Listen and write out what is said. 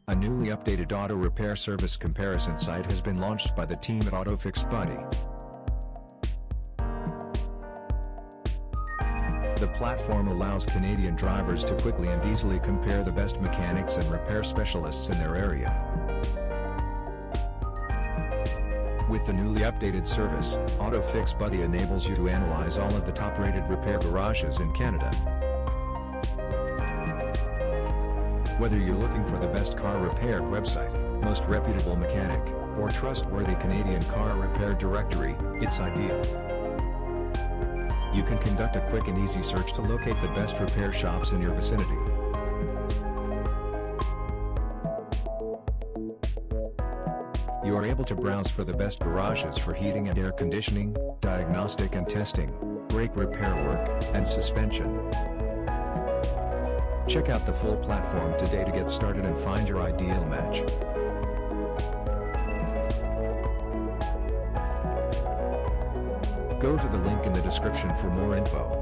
A newly updated auto repair service comparison site has been launched by the team at AutoFix Buddy. The platform allows Canadian drivers to quickly and easily compare the best mechanics and repair specialists in their area. With the newly updated service, AutoFix Buddy enables you to analyze all of the top-rated repair garages in Canada. Whether you're looking for the best car repair website, most reputable mechanic, or trustworthy Canadian car repair directory, it's ideal. You can conduct a quick and easy search to locate the best repair shops in your vicinity. You are able to browse for the best garages for heating and air conditioning, diagnostic and testing, brake repair work, and suspension. Check out the full platform today to get started and find your ideal match. Go to the link in the description for more info.